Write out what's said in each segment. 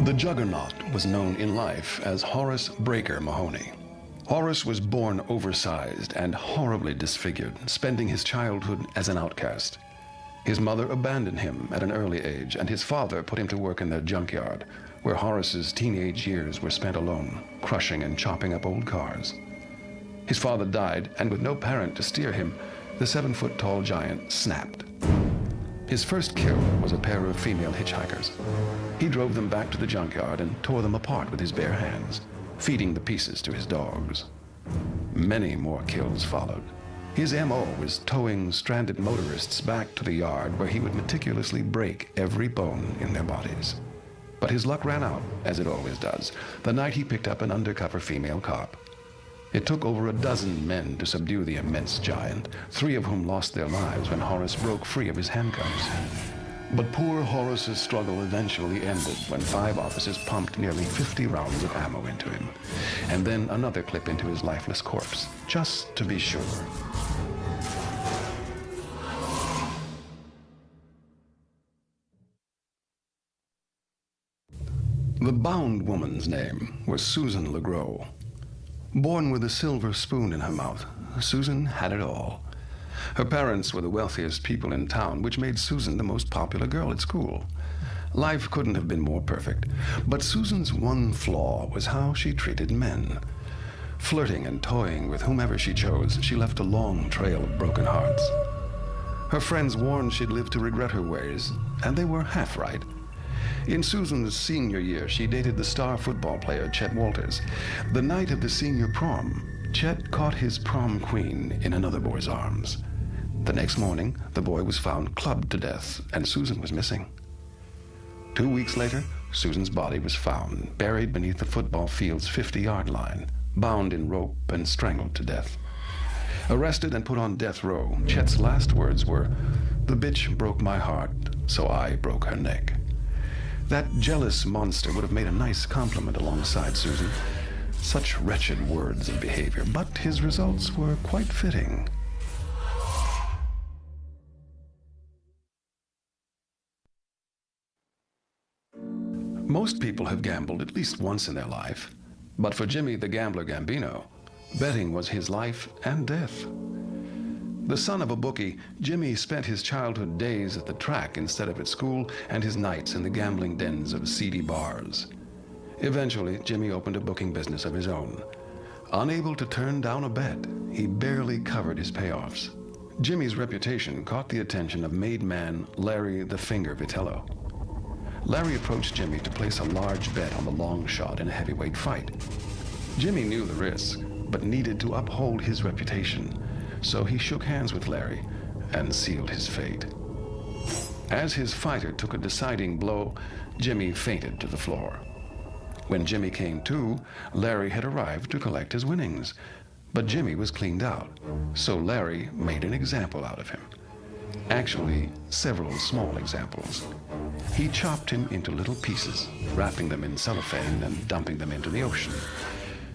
The Juggernaut was known in life as Horace Breaker Mahoney. Horace was born oversized and horribly disfigured, spending his childhood as an outcast. His mother abandoned him at an early age, and his father put him to work in their junkyard, where Horace's teenage years were spent alone, crushing and chopping up old cars. His father died, and with no parent to steer him, the 7-foot-tall giant snapped. His first kill was a pair of female hitchhikers. He drove them back to the junkyard and tore them apart with his bare hands, feeding the pieces to his dogs. Many more kills followed. His M.O. was towing stranded motorists back to the yard where he would meticulously break every bone in their bodies. But his luck ran out, as it always does, the night he picked up an undercover female cop. It took over a dozen men to subdue the immense giant, 3 of whom lost their lives when Horace broke free of his handcuffs. But poor Horace's struggle eventually ended when 5 officers pumped nearly 50 rounds of ammo into him, and then another clip into his lifeless corpse, just to be sure. The bound woman's name was Susan LeGros. Born with a silver spoon in her mouth, Susan had it all. Her parents were the wealthiest people in town, which made Susan the most popular girl at school. Life couldn't have been more perfect, but Susan's one flaw was how she treated men. Flirting and toying with whomever she chose, she left a long trail of broken hearts. Her friends warned she'd live to regret her ways, and they were half right. In Susan's senior year, she dated the star football player Chet Walters. The night of the senior prom, Chet caught his prom queen in another boy's arms. The next morning, the boy was found clubbed to death, and Susan was missing. 2 weeks later, Susan's body was found, buried beneath the football field's 50-yard line, bound in rope and strangled to death. Arrested and put on death row, Chet's last words were, "The bitch broke my heart, so I broke her neck." That jealous monster would have made a nice compliment alongside Susan. Such wretched words and behavior, but his results were quite fitting. Most people have gambled at least once in their life, but for Jimmy the Gambler Gambino, betting was his life and death. The son of a bookie, Jimmy spent his childhood days at the track instead of at school, and his nights in the gambling dens of seedy bars. Eventually, Jimmy opened a booking business of his own. Unable to turn down a bet, he barely covered his payoffs. Jimmy's reputation caught the attention of made man Larry the Finger Vitello. Larry approached Jimmy to place a large bet on the long shot in a heavyweight fight. Jimmy knew the risk, but needed to uphold his reputation. So he shook hands with Larry and sealed his fate. As his fighter took a deciding blow, Jimmy fainted to the floor. When Jimmy came to, Larry had arrived to collect his winnings. But Jimmy was cleaned out, so Larry made an example out of him. Actually, several small examples. He chopped him into little pieces, wrapping them in cellophane and dumping them into the ocean.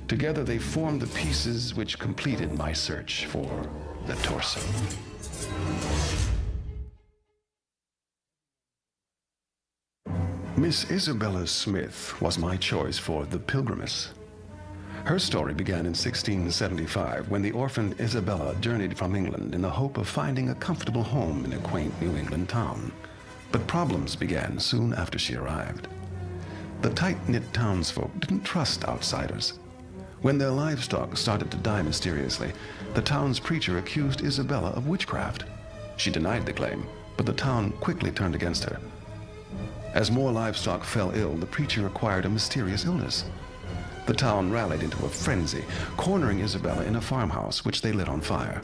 Together they formed the pieces which completed my search for the torso. Miss Isabella Smith was my choice for The Pilgrimess. Her story began in 1675 when the orphaned Isabella journeyed from England in the hope of finding a comfortable home in a quaint New England town. But problems began soon after she arrived. The tight-knit townsfolk didn't trust outsiders. When their livestock started to die mysteriously, the town's preacher accused Isabella of witchcraft. She denied the claim, but the town quickly turned against her. As more livestock fell ill, the preacher acquired a mysterious illness. The town rallied into a frenzy, cornering Isabella in a farmhouse, which they lit on fire.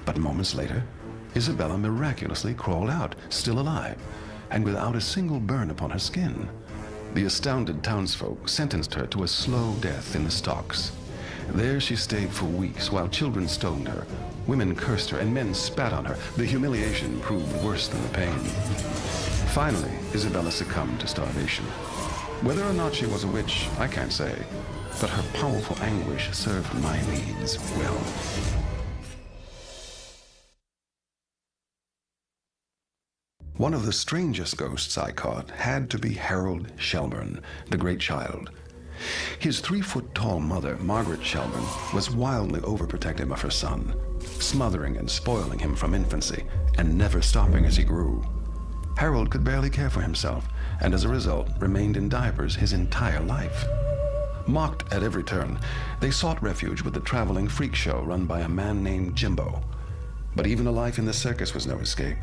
But moments later, Isabella miraculously crawled out, still alive, and without a single burn upon her skin. The astounded townsfolk sentenced her to a slow death in the stocks. There she stayed for weeks while children stoned her, women cursed her, and men spat on her. The humiliation proved worse than the pain. Finally, Isabella succumbed to starvation. Whether or not she was a witch, I can't say, but her powerful anguish served my needs well. One of the strangest ghosts I caught had to be Harold Shelburne, the great child. His 3-foot-tall mother, Margaret Shelburne, was wildly overprotective of her son, smothering and spoiling him from infancy, and never stopping as he grew. Harold could barely care for himself, and as a result, remained in diapers his entire life. Mocked at every turn, they sought refuge with the traveling freak show run by a man named Jimbo. But even a life in the circus was no escape,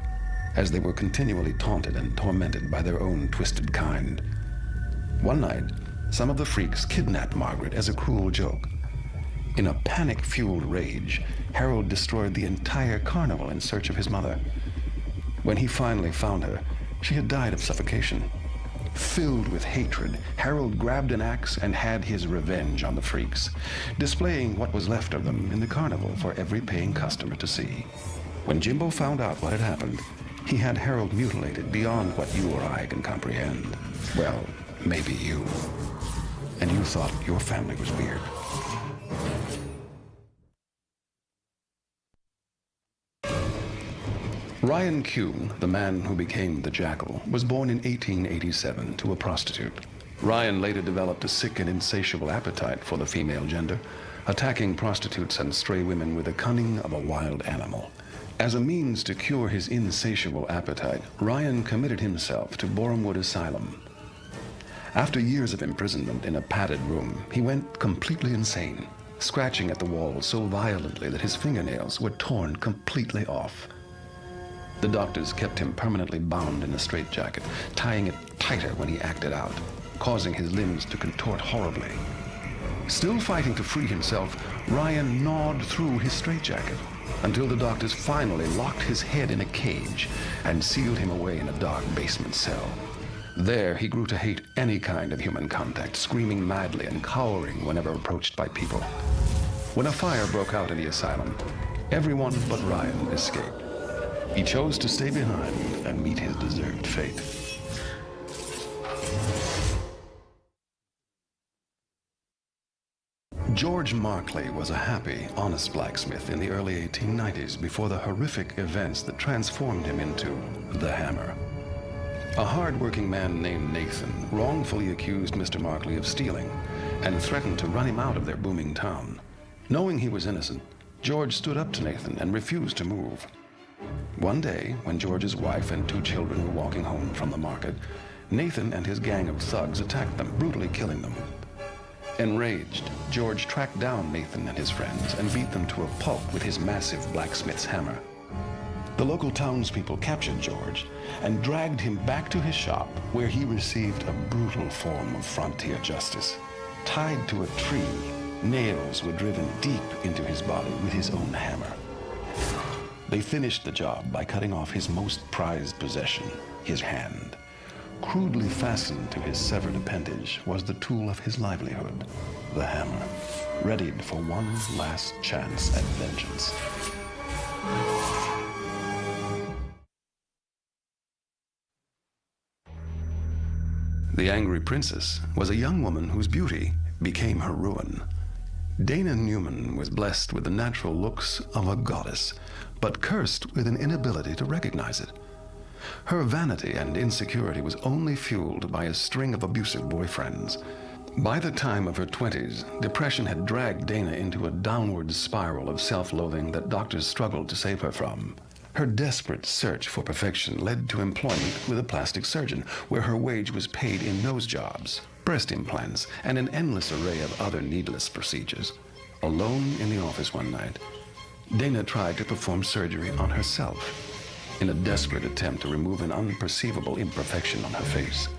as they were continually taunted and tormented by their own twisted kind. One night, some of the freaks kidnapped Margaret as a cruel joke. In a panic-fueled rage, Harold destroyed the entire carnival in search of his mother. When he finally found her, she had died of suffocation. Filled with hatred, Harold grabbed an axe and had his revenge on the freaks, displaying what was left of them in the carnival for every paying customer to see. When Jimbo found out what had happened, he had Harold mutilated beyond what you or I can comprehend. Well, maybe you. And you thought your family was weird. Ryan Kuhn, the man who became the Jackal, was born in 1887 to a prostitute. Ryan later developed a sick and insatiable appetite for the female gender, attacking prostitutes and stray women with the cunning of a wild animal. As a means to cure his insatiable appetite, Ryan committed himself to Borehamwood Asylum. After years of imprisonment in a padded room, he went completely insane, scratching at the walls so violently that his fingernails were torn completely off. The doctors kept him permanently bound in a straitjacket, tying it tighter when he acted out, causing his limbs to contort horribly. Still fighting to free himself, Ryan gnawed through his straitjacket until the doctors finally locked his head in a cage and sealed him away in a dark basement cell. There, he grew to hate any kind of human contact, screaming madly and cowering whenever approached by people. When a fire broke out in the asylum, everyone but Ryan escaped. He chose to stay behind and meet his deserved fate. George Markley was a happy, honest blacksmith in the early 1890s before the horrific events that transformed him into the Hammer. A hard-working man named Nathan wrongfully accused Mr. Markley of stealing and threatened to run him out of their booming town. Knowing he was innocent, George stood up to Nathan and refused to move. One day, when George's wife and 2 children were walking home from the market, Nathan and his gang of thugs attacked them, brutally killing them. Enraged, George tracked down Nathan and his friends and beat them to a pulp with his massive blacksmith's hammer. The local townspeople captured George and dragged him back to his shop, where he received a brutal form of frontier justice. Tied to a tree, nails were driven deep into his body with his own hammer. They finished the job by cutting off his most prized possession, his hand. Crudely fastened to his severed appendage was the tool of his livelihood, the hammer, readied for one last chance at vengeance. The angry princess was a young woman whose beauty became her ruin. Dana Newman was blessed with the natural looks of a goddess, but cursed with an inability to recognize it. Her vanity and insecurity was only fueled by a string of abusive boyfriends. By the time of her 20s, depression had dragged Dana into a downward spiral of self-loathing that doctors struggled to save her from. Her desperate search for perfection led to employment with a plastic surgeon, where her wage was paid in nose jobs, breast implants, and an endless array of other needless procedures. Alone in the office one night, Dana tried to perform surgery on herself in a desperate attempt to remove an unperceivable imperfection on her face.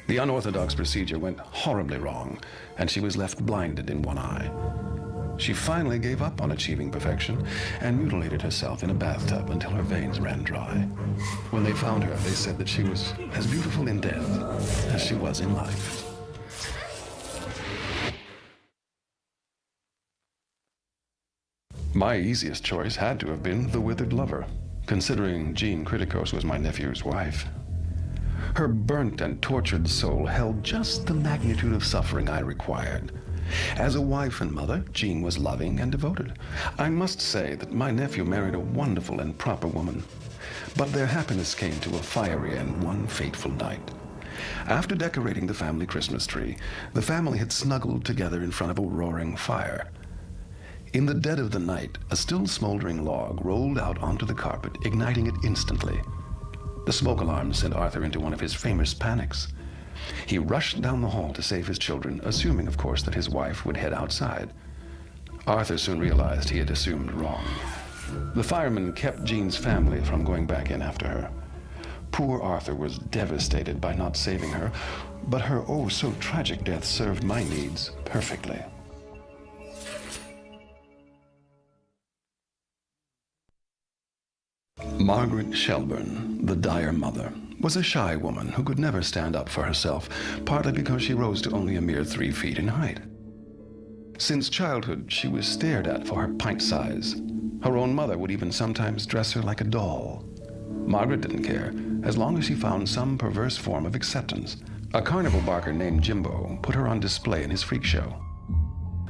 The unorthodox procedure went horribly wrong, and she was left blinded in one eye. She finally gave up on achieving perfection and mutilated herself in a bathtub until her veins ran dry. When they found her, they said that she was as beautiful in death as she was in life. My easiest choice had to have been the withered lover, considering Jean Criticos was my nephew's wife. Her burnt and tortured soul held just the magnitude of suffering I required, As a wife and mother, Jean was loving and devoted. I must say that my nephew married a wonderful and proper woman. But their happiness came to a fiery end one fateful night. After decorating the family Christmas tree, the family had snuggled together in front of a roaring fire. In the dead of the night, a still smoldering log rolled out onto the carpet, igniting it instantly. The smoke alarm sent Arthur into one of his famous panics. He rushed down the hall to save his children, assuming, of course, that his wife would head outside. Arthur soon realized he had assumed wrong. The firemen kept Jean's family from going back in after her. Poor Arthur was devastated by not saving her, but her oh-so-tragic death served my needs perfectly. Margaret Shelburne, the dire mother, was a shy woman who could never stand up for herself, partly because she rose to only a mere 3 feet in height. Since childhood, she was stared at for her pint size. Her own mother would even sometimes dress her like a doll. Margaret didn't care, as long as she found some perverse form of acceptance. A carnival barker named Jimbo put her on display in his freak show.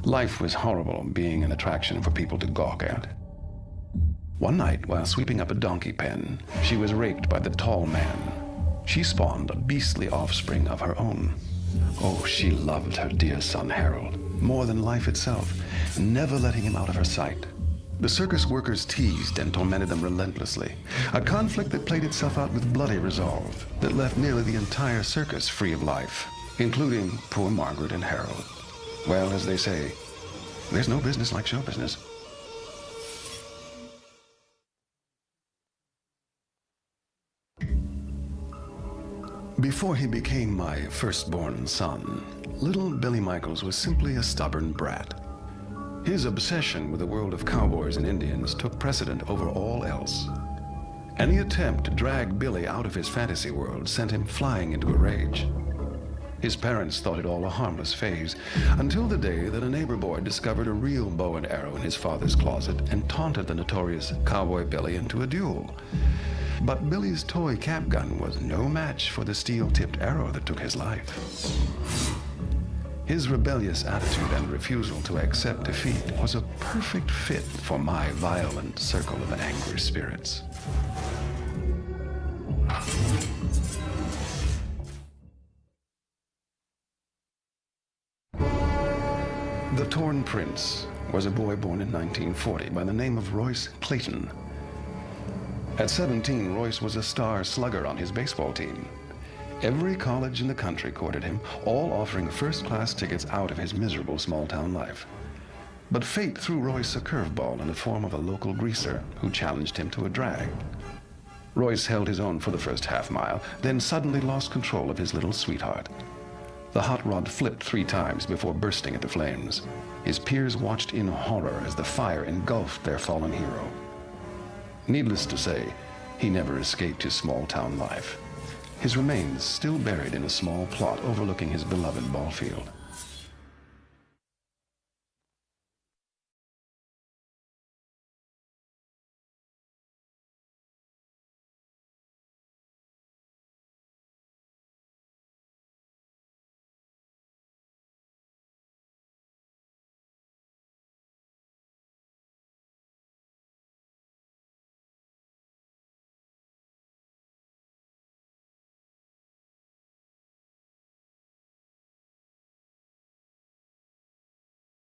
Life was horrible, being an attraction for people to gawk at. One night, while sweeping up a donkey pen, she was raped by the tall man. She spawned a beastly offspring of her own. Oh, she loved her dear son Harold, more than life itself, never letting him out of her sight. The circus workers teased and tormented them relentlessly, a conflict that played itself out with bloody resolve that left nearly the entire circus free of life, including poor Margaret and Harold. Well, as they say, there's no business like show business. Before he became my firstborn son, little Billy Michaels was simply a stubborn brat. His obsession with the world of cowboys and Indians took precedent over all else. Any attempt to drag Billy out of his fantasy world sent him flying into a rage. His parents thought it all a harmless phase, until the day that a neighbor boy discovered a real bow and arrow in his father's closet and taunted the notorious Cowboy Billy into a duel. But Billy's toy cap gun was no match for the steel-tipped arrow that took his life. His rebellious attitude and refusal to accept defeat was a perfect fit for my violent circle of angry spirits. The Torn Prince was a boy born in 1940 by the name of Royce Clayton. At 17, Royce was a star slugger on his baseball team. Every college in the country courted him, all offering first-class tickets out of his miserable small-town life. But fate threw Royce a curveball in the form of a local greaser who challenged him to a drag. Royce held his own for the first half-mile, then suddenly lost control of his little sweetheart. The hot rod flipped 3 times before bursting into flames. His peers watched in horror as the fire engulfed their fallen hero. Needless to say, he never escaped his small-town life. His remains still buried in a small plot overlooking his beloved ball field.